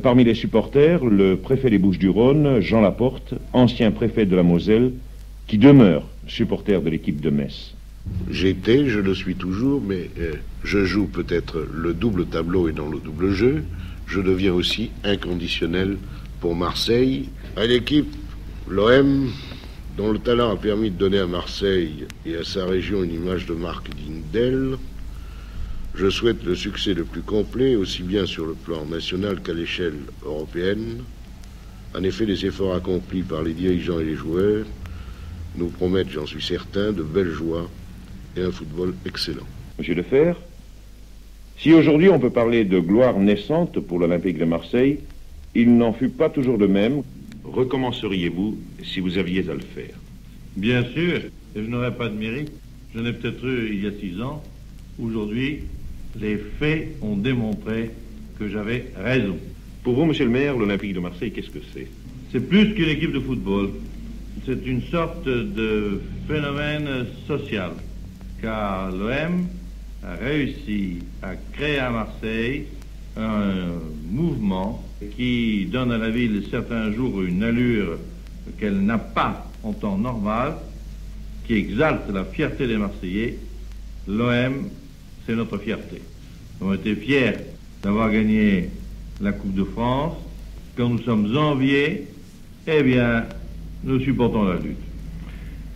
Parmi les supporters, le préfet des Bouches-du-Rhône, Jean Laporte, ancien préfet de la Moselle, qui demeure supporter de l'équipe de Metz. J'étais, je le suis toujours, mais je joue peut-être le double tableau et non le double jeu. Je deviens aussi inconditionnel pour Marseille. À l'équipe, l'OM, dont le talent a permis de donner à Marseille et à sa région une image de marque digne d'elle. Je souhaite le succès le plus complet, aussi bien sur le plan national qu'à l'échelle européenne. En effet, les efforts accomplis par les dirigeants et les joueurs nous promettent, j'en suis certain, de belles joies et un football excellent. Monsieur Defer, si aujourd'hui on peut parler de gloire naissante pour l'Olympique de Marseille, il n'en fut pas toujours de même. Recommenceriez-vous si vous aviez à le faire? Bien sûr, et je n'aurais pas de mérite. Je n'ai peut-être eu il y a 6 ans. Aujourd'hui, les faits ont démontré que j'avais raison. Pour vous, monsieur le maire, l'Olympique de Marseille, qu'est-ce que c'est? C'est plus qu'une équipe de football. C'est une sorte de phénomène social. Car l'OM a réussi à créer à Marseille un mouvement qui donne à la ville certains jours une allure qu'elle n'a pas en temps normal, qui exalte la fierté des Marseillais. L'OM, c'est notre fierté. Nous avons été fiers d'avoir gagné la Coupe de France. Quand nous sommes enviés, eh bien, nous supportons la lutte.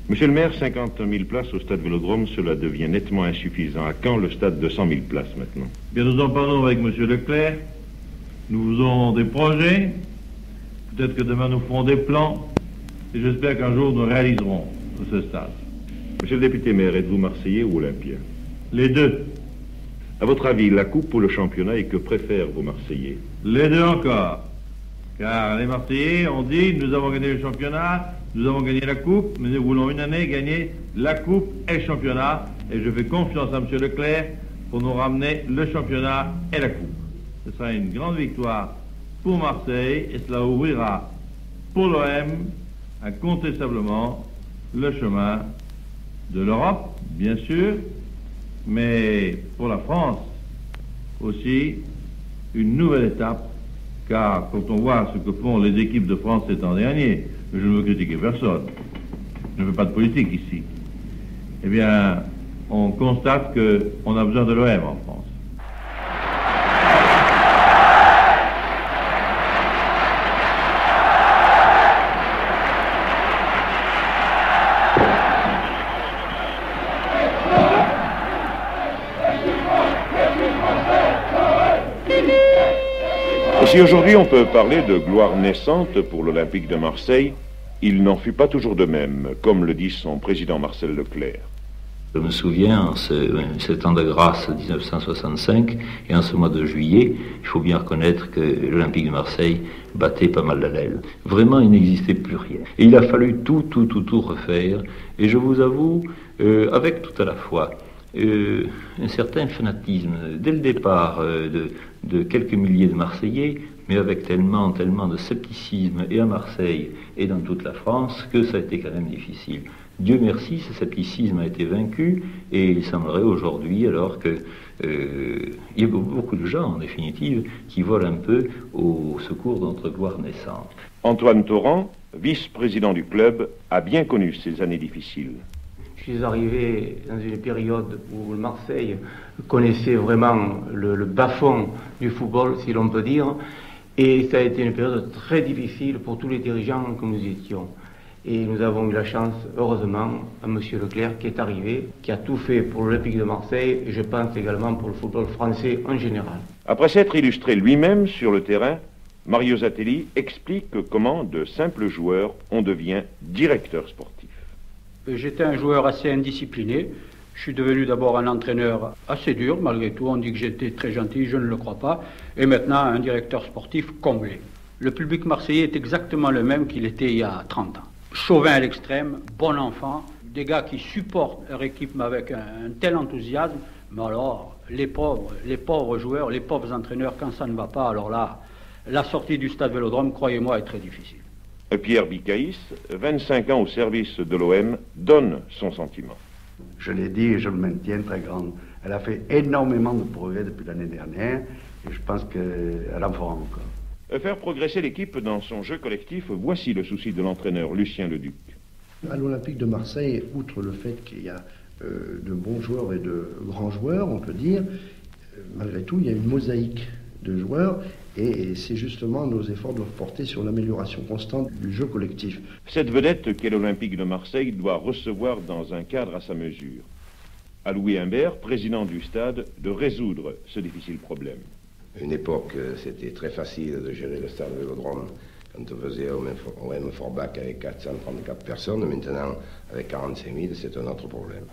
Monsieur le maire, 50 000 places au stade Vélodrome, cela devient nettement insuffisant. À quand le stade de 100 000 places maintenant? Bien, nous en parlons avec monsieur Leclerc. Nous faisons des projets. Peut-être que demain nous ferons des plans. Et j'espère qu'un jour nous réaliserons ce stade. Monsieur le député maire, êtes-vous Marseillais ou Olympien? Les deux. À votre avis, la coupe ou le championnat, et que préfèrent vos Marseillais? Les deux encore. Car les Marseillais ont dit, nous avons gagné le championnat, nous avons gagné la coupe, mais nous voulons une année gagner la coupe et le championnat. Et je fais confiance à M. Leclerc pour nous ramener le championnat et la coupe. Ce sera une grande victoire pour Marseille et cela ouvrira pour l'OM incontestablement le chemin de l'Europe, bien sûr, mais pour la France aussi une nouvelle étape, car quand on voit ce que font les équipes de France ces temps derniers, je ne veux critiquer personne, je ne fais pas de politique ici, eh bien, on constate qu'on a besoin de l'OM en France. Si aujourd'hui on peut parler de gloire naissante pour l'Olympique de Marseille, il n'en fut pas toujours de même, comme le dit son président Marcel Leclerc. Je me souviens, en ce temps de grâce 1965, et en ce mois de juillet, il faut bien reconnaître que l'Olympique de Marseille battait pas mal de l'aile. Vraiment, il n'existait plus rien. Et il a fallu tout refaire. Et je vous avoue, avec tout à la fois un certain fanatisme, dès le départ de quelques milliers de Marseillais, mais avec tellement de scepticisme, et à Marseille et dans toute la France, que ça a été quand même difficile. Dieu merci, ce scepticisme a été vaincu, et il semblerait aujourd'hui, alors que il y a beaucoup de gens, en définitive, qui volent un peu au secours de notre gloire naissante. Antoine Torrent, vice-président du club, a bien connu ces années difficiles. Je suis arrivé dans une période où le Marseille connaissait vraiment le bas-fond du football, si l'on peut dire, et ça a été une période très difficile pour tous les dirigeants que nous étions. Et nous avons eu la chance, heureusement, à M. Leclerc qui est arrivé, qui a tout fait pour l'Olympique de Marseille, et je pense également pour le football français en général. Après s'être illustré lui-même sur le terrain, Mario Zatelli explique comment de simples joueurs on devient directeur sportif. J'étais un joueur assez indiscipliné. Je suis devenu d'abord un entraîneur assez dur, malgré tout. On dit que j'étais très gentil, je ne le crois pas. Et maintenant, un directeur sportif comblé. Le public marseillais est exactement le même qu'il était il y a 30 ans. Chauvin à l'extrême, bon enfant, des gars qui supportent leur équipe avec un tel enthousiasme. Mais alors, les pauvres joueurs, les pauvres entraîneurs, quand ça ne va pas, alors là, la sortie du stade Vélodrome, croyez-moi, est très difficile. Pierre Bicaïs, 25 ans au service de l'OM, donne son sentiment. Je l'ai dit et je le maintiens, très grande. Elle a fait énormément de progrès depuis l'année dernière et je pense qu'elle en fera encore. Faire progresser l'équipe dans son jeu collectif, voici le souci de l'entraîneur Lucien Leduc. À l'Olympique de Marseille, outre le fait qu'il y a de bons joueurs et de grands joueurs, on peut dire, malgré tout, il y a une mosaïque de joueurs et c'est justement nos efforts doivent porter sur l'amélioration constante du jeu collectif. Cette vedette qu'est l'Olympique de Marseille doit recevoir dans un cadre à sa mesure. À Louis Imbert, président du stade, de résoudre ce difficile problème. Une époque, c'était très facile de gérer le stade Vélodrome quand on faisait au M Forbach avec 434 personnes. Maintenant, avec 45 000, c'est un autre problème.